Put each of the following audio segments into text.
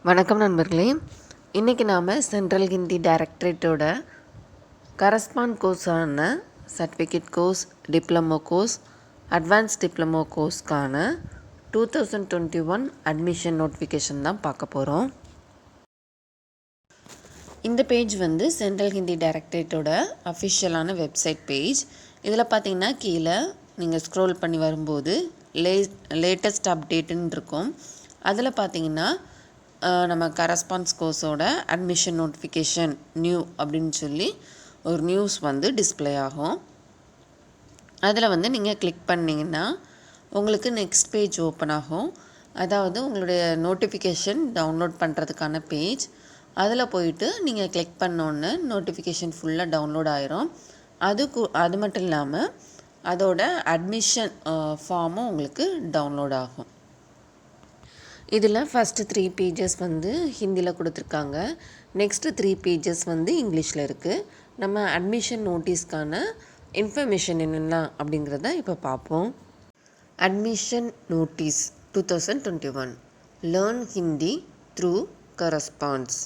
வணக்கம் நண்பர்களே. இன்றைக்கி நாம் சென்ட்ரல் ஹிந்தி டைரக்டரேட்டோட கரஸ்பாண்ட் கோர்ஸான certificate course, diploma course, advance diploma கோர்ஸ்க்கான 2021 அட்மிஷன் நோட்டிஃபிகேஷன் தான் பார்க்க போகிறோம். இந்த பேஜ் வந்து சென்ட்ரல் ஹிந்தி டைரக்டரேட்டோட அஃபிஷியலான வெப்சைட் பேஜ். இதில் பார்த்தீங்கன்னா கீழே நீங்கள் ஸ்க்ரோல் பண்ணி வரும்போது லேட்டஸ்ட் அப்டேட்டுன்னு இருக்கும். அதில் பார்த்தீங்கன்னா நம்ம கரஸ்பாண்ட்ஸ் கோர்ஸோட அட்மிஷன் நோட்டிஃபிகேஷன் நியூ அப்படின்னு சொல்லி ஒரு நியூஸ் வந்து டிஸ்பிளே ஆகும். அதில் வந்து நீங்கள் கிளிக் பண்ணிங்கன்னா உங்களுக்கு நெக்ஸ்ட் பேஜ் ஓப்பன் ஆகும். அதாவது உங்களுடைய நோட்டிஃபிகேஷன் டவுன்லோட் பண்ணுறதுக்கான பேஜ். அதில் போயிட்டு நீங்கள் கிளிக் பண்ணோன்னு நோட்டிஃபிகேஷன் ஃபுல்லாக டவுன்லோட் ஆயிரும். அது மட்டும் இல்லாமல் அதோட அட்மிஷன் ஃபார்மும் உங்களுக்கு டவுன்லோட் ஆகும். இதில் ஃபஸ்ட்டு 3 பேஜஸ் வந்து ஹிந்தியில் கொடுத்துருக்காங்க. நெக்ஸ்ட்டு 3 பேஜஸ் வந்து இங்கிலீஷில் இருக்குது. நம்ம அட்மிஷன் நோட்டீஸ்க்கான இன்ஃபர்மேஷன் என்னெல்லாம் அப்படிங்கிறத இப்போ பார்ப்போம். Admission notice 2021 learn Hindi through correspondence.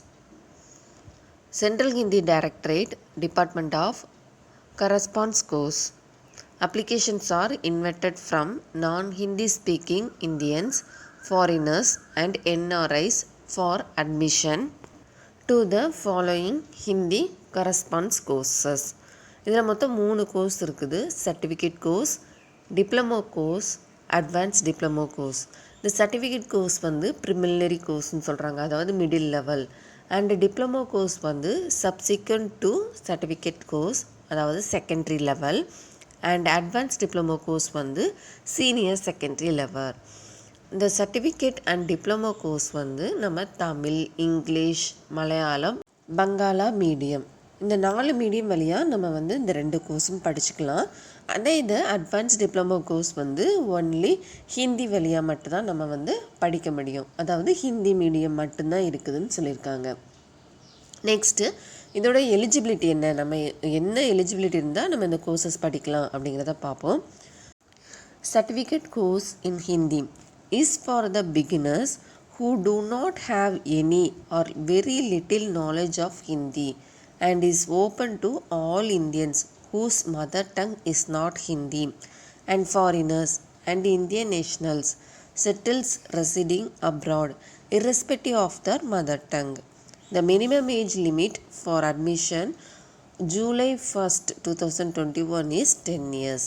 Central Hindi directorate, department of correspondence course. Applications are invited from non-Hindi speaking Indians, foreigners and NRIs for admission to the following Hindi correspondence courses. இதில் மொத்தம் 3 course இருக்குது. Certificate course, diploma course, advance diploma course. இந்த certificate course வந்து preliminary கோர்ஸ்னு சொல்கிறாங்க, அதாவது middle level. And diploma course வந்து subsequent to certificate course, அதாவது secondary level. And advance diploma course வந்து சீனியர் செகண்டரி லெவல். இந்த சர்டிஃபிகேட் அண்ட் டிப்ளமோ கோர்ஸ் வந்து நம்ம தமிழ், இங்கிலீஷ், மலையாளம், பங்காளா மீடியம், இந்த 4 மீடியம் வழியாக நம்ம வந்து இந்த 2 கோர்ஸும் படிச்சுக்கலாம். அதே இது அட்வான்ஸ் டிப்ளமோ கோர்ஸ் வந்து ஒன்லி ஹிந்தி வழியாக மட்டும்தான் நம்ம வந்து படிக்க முடியும், அதாவது ஹிந்தி மீடியம் மட்டும்தான் இருக்குதுன்னு சொல்லியிருக்காங்க. நெக்ஸ்ட்டு இதோட எலிஜிபிலிட்டி என்ன, நம்ம என்ன எலிஜிபிலிட்டி இருந்தால் நம்ம இந்த கோர்சஸ் படிக்கலாம் அப்படிங்கிறத பார்ப்போம். Certificate course in Hindi is for the beginners who do not have any or very little knowledge of Hindi and is open to all Indians whose mother tongue is not Hindi and foreigners and Indian nationals settled residing abroad irrespective of their mother tongue. The minimum age limit for admission July 1st 2021 is 10 years.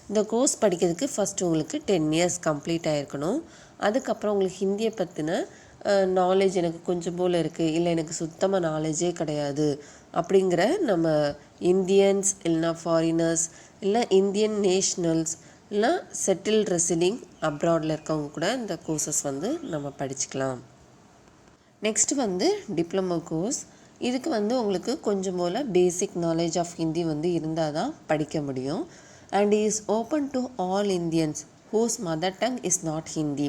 இந்த course படிக்கிறதுக்கு first உங்களுக்கு 10 years complete ஆகிருக்கணும். அதுக்கப்புறம் உங்களுக்கு ஹிந்தியை பற்றின knowledge எனக்கு கொஞ்சம் போல் இருக்குது, இல்லை எனக்கு சுத்தமாக நாலேஜே கிடையாது அப்படிங்கிற நம்ம இந்தியன்ஸ் இல்லைனா ஃபாரினர்ஸ் இல்லை இந்தியன் நேஷ்னல்ஸ் இல்லை செட்டில் ரெசிடிங் அப்ராடில் இருக்கவங்க கூட இந்த கோர்சஸ் வந்து நம்ம படிச்சுக்கலாம். நெக்ஸ்ட்டு வந்து டிப்ளமோ கோர்ஸ். இதுக்கு வந்து உங்களுக்கு கொஞ்சம் போல் பேசிக் நாலேஜ் ஆஃப் ஹிந்தி வந்து இருந்தால் தான் படிக்க முடியும். And is open to all Indians whose mother tongue is not Hindi.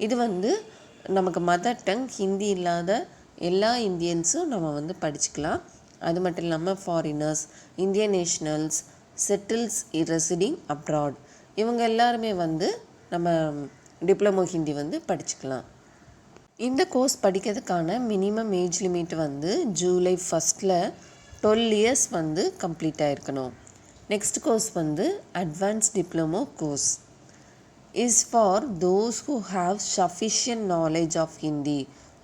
இது வந்து நமக்கு மதர் டங் ஹிந்தி இல்லாத எல்லா இந்தியன்ஸும் நம்ம வந்து படிச்சுக்கலாம். அது மட்டும் இல்லாமல் foreigners, Indian nationals, settles residing abroad, இவங்க எல்லாருமே வந்து நம்ம டிப்ளமோ ஹிந்தி வந்து படிச்சுக்கலாம். இந்த கோர்ஸ் படிக்கிறதுக்கான மினிமம் ஏஜ் லிமிட் வந்து ஜூலை 1ஸ்டில் 12 இயர்ஸ் வந்து கம்ப்ளீட் ஆகிருக்கணும். நெக்ஸ்ட் கோர்ஸ் வந்து advance diploma course is for those who have sufficient knowledge of Hindi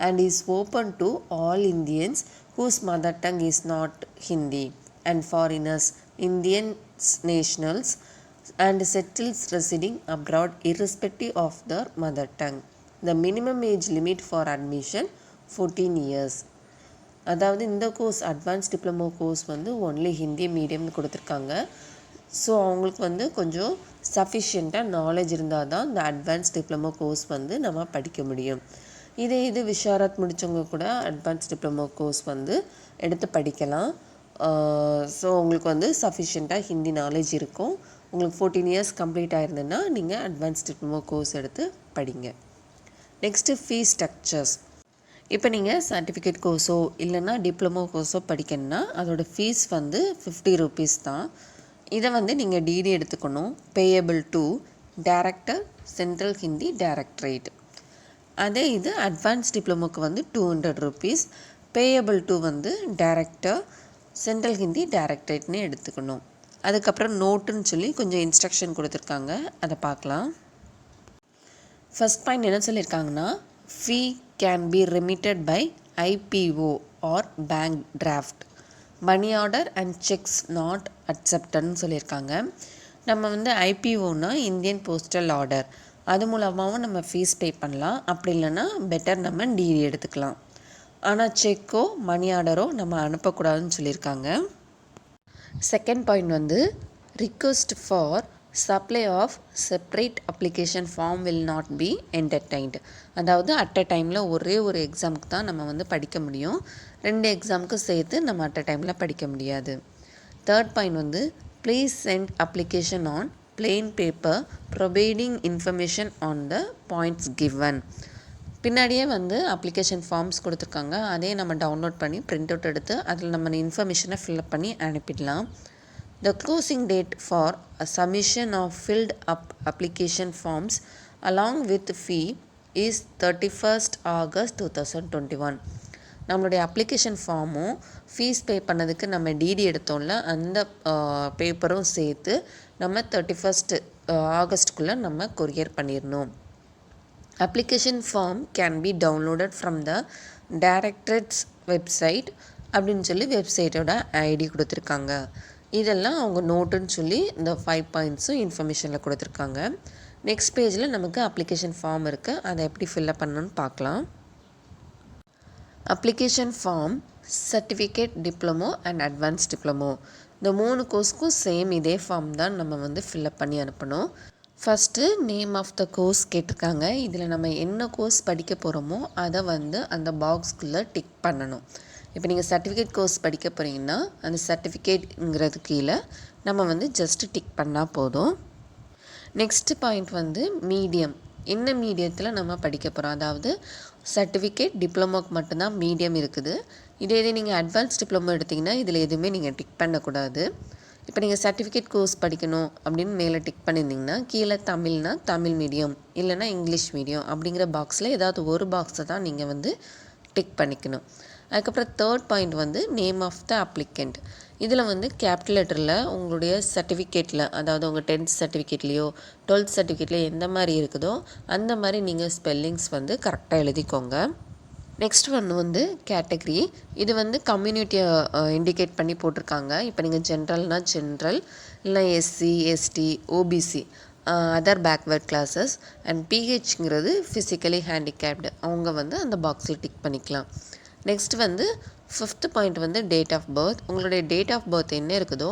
and is open to all Indians whose mother tongue is not Hindi and foreigners, Indians nationals and settles residing abroad irrespective of their mother tongue. The minimum age limit for admission 14 years. அதாவது இந்த course advance diploma course வந்து only Hindi மீடியம்னு கொடுத்துருக்காங்க. So அவங்களுக்கு வந்து கொஞ்சம் சஃபிஷியண்ட்டாக knowledge இருந்தால் தான் இந்த அட்வான்ஸ் டிப்ளமோ கோர்ஸ் வந்து நம்ம படிக்க முடியும். இது விஷாரத் முடித்தவங்க கூட அட்வான்ஸ் டிப்ளமோ கோர்ஸ் வந்து எடுத்து படிக்கலாம். ஸோ உங்களுக்கு வந்து சஃபிஷியண்ட்டாக ஹிந்தி நாலேஜ் இருக்கும். உங்களுக்கு 14 இயர்ஸ் கம்ப்ளீட் ஆயிருந்ததுன்னா நீங்கள் அட்வான்ஸ் டிப்ளமோ கோர்ஸ் எடுத்து படிங்க. Next fees structures. இப்போ நீங்கள் சர்டிஃபிகேட் கோர்ஸோ இல்லைன்னா டிப்ளமோ கோர்ஸோ படிக்கணுன்னா அதோட ஃபீஸ் வந்து 50 rupees தான். இதை வந்து நீங்கள் டிடி எடுத்துக்கணும். Payable to director, central Hindi directorate. அதே இது அட்வான்ஸ் டிப்ளமோக்கு வந்து 200 rupees. பேயபிள் டு வந்து டைரக்டர் சென்ட்ரல் ஹிந்தி டைரக்டரேட்னு எடுத்துக்கணும். அதுக்கப்புறம் நோட்டுன்னு சொல்லி கொஞ்சம் இன்ஸ்ட்ரக்ஷன் கொடுத்துருக்காங்க, அதை பார்க்கலாம். ஃபர்ஸ்ட் பாயிண்ட் என்ன சொல்லியிருக்காங்கன்னா, fee can be remitted by IPO or bank draft, money order and cheques not அக்செப்டட்னு சொல்லியிருக்காங்க. நம்ம வந்து ஐபிஓனா இந்தியன் போஸ்டல் ஆர்டர், அது மூலமாகவும் நம்ம ஃபீஸ் பே பண்ணலாம். அப்படி இல்லைன்னா பெட்டர் நம்ம டிடி எடுத்துக்கலாம். ஆனால் செக்கோ மணி ஆர்டரோ நம்ம அனுப்பக்கூடாதுன்னு சொல்லியிருக்காங்க. செகண்ட் பாயிண்ட் வந்து request for supply of separate application form will not be entertained. அதாவது அட் அ டைமில் ஒரே ஒரு எக்ஸாமுக்கு தான் நம்ம வந்து படிக்க முடியும், 2 எக்ஸாமுக்கு சேர்த்து நம்ம அட் அ டைமில் படிக்க முடியாது. தேர்ட் பாயிண்ட் வந்து please send application on plain paper providing information on the points given. பின்னாடியே வந்து அப்ளிகேஷன் ஃபார்ம்ஸ் கொடுத்துருக்காங்க, அதே நம்ம டவுன்லோட் பண்ணி பிரிண்ட் அவுட் எடுத்து அதில் நம்ம இன்ஃபர்மேஷனை ஃபில்அப் பண்ணி அனுப்பிடலாம். The closing date for submission of filled up application forms along with fee is 31st August 2021. நம்மளுடைய அப்ளிகேஷன் ஃபார்மும் ஃபீஸ் பே பண்ணதுக்கு நம்ம டிடி எடுத்தோம்ல அந்த பேப்பரும் சேர்த்து நம்ம 31st August நம்ம கொரியர் பண்ணிடணும். Application form can be downloaded from the directorate's website அப்படின்னு சொல்லி வெப்சைட்டோட ஐடி கொடுத்துருக்காங்க. இதெல்லாம் அவங்க நோட்டுன்னு சொல்லி இந்த 5 பாயிண்ட்ஸும் இன்ஃபர்மேஷனில் கொடுத்துருக்காங்க. நெக்ஸ்ட் பேஜில் நமக்கு அப்ளிகேஷன் ஃபார்ம் இருக்குது, அதை எப்படி ஃபில்அப் பண்ணணும்னு பார்க்கலாம். Application form, certificate, diploma and advance diploma, இந்த 3 கோர்ஸ்க்கும் சேம் இதே ஃபார்ம் தான் நம்ம வந்து ஃபில்அப் பண்ணி அனுப்பணும். First name of the course கேட்டிருக்காங்க. இதில் நம்ம என்ன கோர்ஸ் படிக்க போகிறோமோ அதை வந்து அந்த பாக்ஸ்குள்ளே டிக் பண்ணணும். இப்போ நீங்கள் சர்டிஃபிகேட் கோர்ஸ் படிக்க போகிறீங்கன்னா அந்த சர்டிஃபிகேட்ங்கிறது கீழே நம்ம வந்து ஜஸ்ட்டு டிக் பண்ணால் போதும். நெக்ஸ்ட் பாயிண்ட் வந்து மீடியம், என்ன மீடியத்தில் நம்ம படிக்க போகிறோம். அதாவது சர்டிஃபிகேட், டிப்ளமோக்கு மட்டும்தான் மீடியம் இருக்குது. இதே நீங்கள் அட்வான்ஸ் டிப்ளமோ எடுத்திங்கன்னா இதில் எதுவுமே நீங்கள் டிக் பண்ணக்கூடாது. இப்போ நீங்கள் சர்டிஃபிகேட் கோர்ஸ் படிக்கணும் அப்படின்னு மேலே டிக் பண்ணியிருந்தீங்கன்னா கீழே தமிழ்னா தமிழ் மீடியம், இல்லைனா இங்கிலீஷ் மீடியம் அப்படிங்கிற பாக்ஸில் ஏதாவது ஒரு பாக்ஸை தான் நீங்கள் வந்து டிக் பண்ணிக்கணும். அதுக்கப்புறம் தேர்ட் பாயிண்ட் வந்து நேம் ஆஃப் த அப்ளிகண்ட். இதில் வந்து கேபிட்டல் லெட்டரில் உங்களுடைய சர்டிஃபிகேட்டில், அதாவது உங்கள் 10th சர்டிஃபிகேட்லேயோ 12th சர்டிஃபிகேட்லேயோ எந்த மாதிரி இருக்குதோ அந்த மாதிரி நீங்கள் ஸ்பெல்லிங்ஸ் வந்து கரெக்டாக எழுதிக்கோங்க. நெக்ஸ்ட் ஒன்று வந்து கேட்டகரி. இது வந்து கம்யூனிட்டியை இண்டிகேட் பண்ணி போட்டிருக்காங்க. இப்போ நீங்கள் ஜென்ரல்னால் ஜென்ரல், இல்லை SC, ST, OBC, other backward classes and பிஹெச்ங்கிறது ஃபிசிக்கலி ஹேண்டிகேப்டு, அவங்க வந்து அந்த பாக்ஸில் டிக் பண்ணிக்கலாம். நெக்ஸ்ட் வந்து 5th பாயிண்ட் வந்து டேட் ஆஃப் பர்த். உங்களுடைய டேட் ஆஃப் பர்த் என்ன இருக்குதோ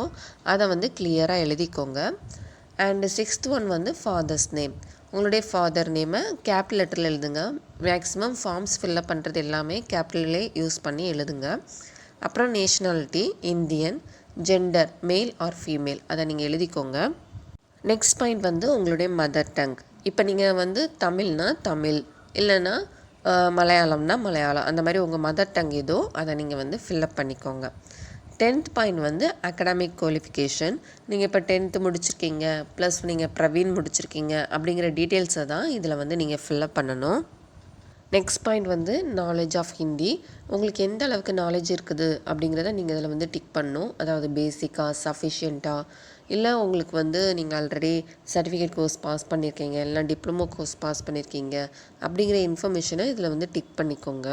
அதை வந்து கிளியராக எழுதிக்கோங்க. அண்டு 6th ஒன் வந்து ஃபாதர்ஸ் நேம். உங்களுடைய ஃபாதர் நேமை கேபிட்டல் லெட்டரில் எழுதுங்க. மேக்ஸிமம் ஃபார்ம்ஸ் ஃபில்அப் பண்ணுறது எல்லாமே கேபிட்டலே யூஸ் பண்ணி எழுதுங்க. அப்புறம் nationality Indian, gender male or female, அதை நீங்கள் எழுதிக்கோங்க. நெக்ஸ்ட் பாயிண்ட் வந்து உங்களுடைய மதர் டங். இப்போ நீங்கள் வந்து தமிழ்னா தமிழ், இல்லைன்னா மலையாளம்னா மலையாளம், அந்த மாதிரி உங்கள் மதர் டங் ஏதோ அதை நீங்கள் வந்து ஃபில்அப் பண்ணிக்கோங்க. 10th பாயிண்ட் வந்து அகடாமிக் குவாலிஃபிகேஷன். நீங்கள் இப்போ 10th முடிச்சிருக்கீங்க ப்ளஸ் நீங்கள் பிரவீன் முடிச்சிருக்கீங்க அப்படிங்கிற டீட்டெயில்ஸை தான் இதில் வந்து நீங்கள் ஃபில்அப் பண்ணணும். நெக்ஸ்ட் பாயிண்ட் வந்து நாலேஜ் ஆஃப் ஹிந்தி. உங்களுக்கு எந்த அளவுக்கு நாலேஜ் இருக்குது அப்படிங்கிறத நீங்கள் இதில் வந்து டிக் பண்ணணும். அதாவது பேசிக்காக, சஃபிஷியண்ட்டாக, இல்லை உங்களுக்கு வந்து நீங்கள் ஆல்ரெடி சர்டிஃபிகேட் கோர்ஸ் பாஸ் பண்ணியிருக்கீங்க, இல்லை டிப்ளமோ கோர்ஸ் பாஸ் பண்ணியிருக்கீங்க அப்படிங்கிற இன்ஃபர்மேஷனை இதில் வந்து டிக் பண்ணிக்கோங்க.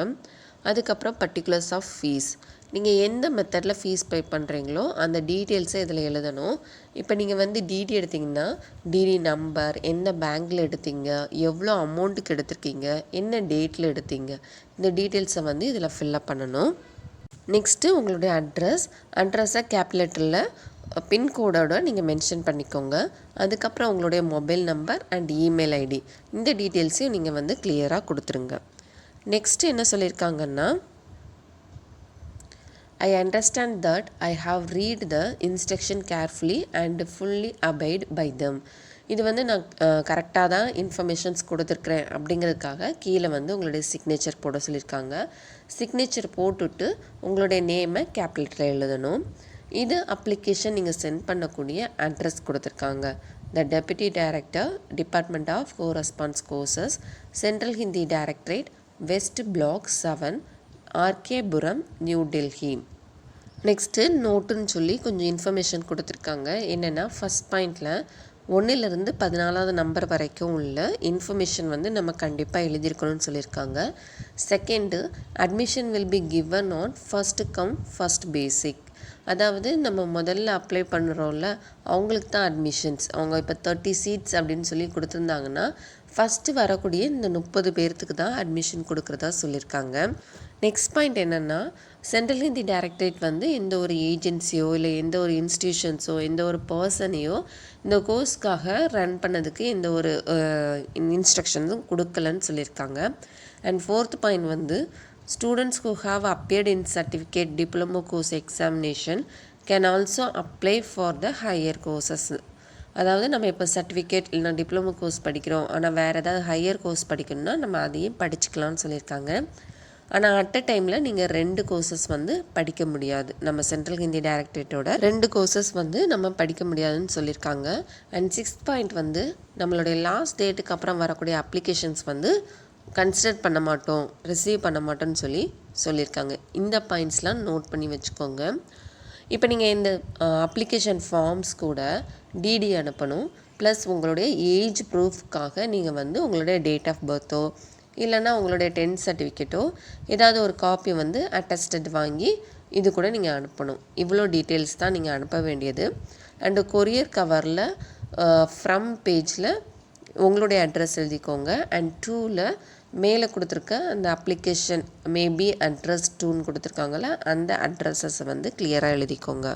அதுக்கப்புறம் பர்டிகுலர்ஸ் ஆஃப் ஃபீஸ். நீங்கள் எந்த மெத்தடில் ஃபீஸ் பே பண்ணுறீங்களோ அந்த டீட்டெயில்ஸை இதில் எழுதணும். இப்போ நீங்கள் வந்து டிடி எடுத்திங்கன்னா டிடி நம்பர், எந்த பேங்க்கில் எடுத்தீங்க, எவ்வளோ அமௌண்ட்டுக்கு எடுத்திருக்கீங்க, என்ன டேட்டில் எடுத்தீங்க, இந்த டீட்டெயில்ஸை வந்து இதில் ஃபில்அப் பண்ணணும். நெக்ஸ்ட்டு உங்களுடைய அட்ரஸை கேபிட்டல் லெட்டரில் பின்கோடோட நீங்கள் மென்ஷன் பண்ணிக்கோங்க. அதுக்கப்புறம் உங்களுடைய mobile number and email ID, இந்த டீட்டெயில்ஸையும் நீங்கள் வந்து கிளியராக கொடுத்துருங்க. நெக்ஸ்ட்டு என்ன சொல்லியிருக்காங்கன்னா, I understand that I have read the instruction carefully and fully abide by them. இது வந்து நான் கரெக்டாக தான் இன்ஃபர்மேஷன்ஸ் கொடுத்துருக்குறேன் அப்படிங்கிறதுக்காக கீழே வந்து உங்களுடைய சிக்னேச்சர் போட சொல்லியிருக்காங்க. சிக்னேச்சர் போட்டுட்டு உங்களுடைய நேமை கேபிட்டலில் எழுதணும். இது அப்ளிகேஷன் நீங்கள் சென்ட் பண்ணக்கூடிய அட்ரஸ் கொடுத்துருக்காங்க. the Deputy Director, Department of Correspondence Courses, Central Hindi Directorate, West Block 7, RK Puram, New Delhi. Next நோட்டுன்னு சொல்லி கொஞ்சம் இன்ஃபர்மேஷன் கொடுத்துருக்காங்க. என்னென்னா ஃபஸ்ட் பாயிண்டில் 1லேருந்து 14வது நம்பர் வரைக்கும் உள்ள இன்ஃபர்மேஷன் வந்து நம்ம கண்டிப்பாக எழுதியிருக்கணும்னு சொல்லியிருக்காங்க. Second, admission will be given on first come first basis. அதாவது நம்ம முதல்ல அப்ளை பண்ணுறோம்ல, அவங்களுக்கு தான் அட்மிஷன்ஸ். அவங்க இப்போ 30 சீட்ஸ் அப்படின்னு சொல்லி கொடுத்துருந்தாங்கன்னா ஃபஸ்ட்டு வரக்கூடிய இந்த 30 பேர்த்துக்கு தான் அட்மிஷன் கொடுக்குறதா சொல்லியிருக்காங்க. நெக்ஸ்ட் பாயிண்ட் என்னென்னா, சென்ட்ரல் ஹிந்தி டைரக்டரேட் வந்து எந்த ஒரு ஏஜென்சியோ இல்லை எந்த ஒரு இன்ஸ்டியூஷன்ஸோ எந்த ஒரு பர்சனையோ இந்த கோர்ஸ்க்காக ரன் பண்ணதுக்கு எந்த ஒரு இன்ஸ்ட்ரக்ஷன்ஸும் கொடுக்கலன்னு சொல்லியிருக்காங்க. அண்ட் ஃபோர்த் பாயிண்ட் வந்து, students who have appeared in certificate diploma course examination can also apply for the higher courses. அதாவது நம்ம இப்போ சர்டிஃபிகேட் இல்லைனா டிப்ளமோ கோர்ஸ் படிக்கிறோம், ஆனால் வேறு ஏதாவது ஹையர் கோர்ஸ் படிக்கணும்னா நம்ம அதையும் படிச்சுக்கலாம்னு சொல்லியிருக்காங்க. ஆனால் அட் அ டைமில் நீங்கள் 2 கோர்சஸ் வந்து படிக்க முடியாது. நம்ம சென்ட்ரல் ஹிந்தி டைரக்டரேட்டோட 2 கோர்சஸ் வந்து நம்ம படிக்க முடியாதுன்னு சொல்லியிருக்காங்க. அண்ட் 6th பாயிண்ட் வந்து, நம்மளுடைய லாஸ்ட் டேட்டுக்கு அப்புறம் வரக்கூடிய அப்ளிகேஷன்ஸ் வந்து கன்சிடர் பண்ண மாட்டோம், ரிசீவ் பண்ண மாட்டோம்னு சொல்லியிருக்காங்க. இந்த பாயிண்ட்ஸ்லாம் நோட் பண்ணி வச்சுக்கோங்க. இப்போ நீங்கள் இந்த அப்ளிகேஷன் ஃபார்ம்ஸ் கூட டிடி அனுப்பணும். ப்ளஸ் உங்களுடைய ஏஜ் ப்ரூஃப்காக நீங்கள் வந்து உங்களுடைய டேட் ஆஃப் பர்த்தோ இல்லைன்னா உங்களுடைய 10th சர்டிஃபிகேட்டோ ஏதாவது ஒரு காப்பி வந்து அட்டஸ்டட் வாங்கி இது கூட நீங்கள் அனுப்பணும். இவ்வளோ டீட்டெயில்ஸ் தான் நீங்கள் அனுப்ப வேண்டியது. அண்டு கொரியர் கவரில் ஃப்ரம் பேஜில் உங்களுடைய அட்ரஸ் எழுதிக்கோங்க. அண்ட் 2ல் மேலே கொடுத்துருக்க அந்த அப்ளிகேஷன் மேபி அட்ரஸ் 2ன்னு கொடுத்துருக்காங்கள, அந்த அட்ரஸஸை வந்து கிளியராக எழுதிக்கோங்க.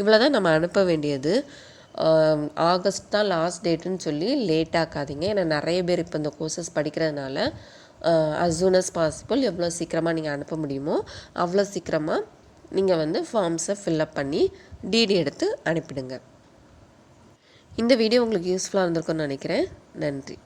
இவ்வளோ தான் நம்ம அனுப்ப வேண்டியது. ஆகஸ்ட் தான் லாஸ்ட் டேட்டுன்னு சொல்லி லேட் ஆக்காதீங்க. ஏன்னா நிறைய பேர் இப்போ இந்த கோர்சஸ் படிக்கிறதுனால as soon as possible எவ்வளோ சீக்கிரமாக நீங்கள் அனுப்ப முடியுமோ அவ்வளோ சீக்கிரமாக நீங்கள் வந்து ஃபார்ம்ஸை ஃபில்அப் பண்ணி டிடி எடுத்து அனுப்பிடுங்க. இந்த வீடியோ உங்களுக்கு யூஸ்ஃபுல்லாக இருந்திருக்கும்னு நினைக்கிறேன். நன்றி.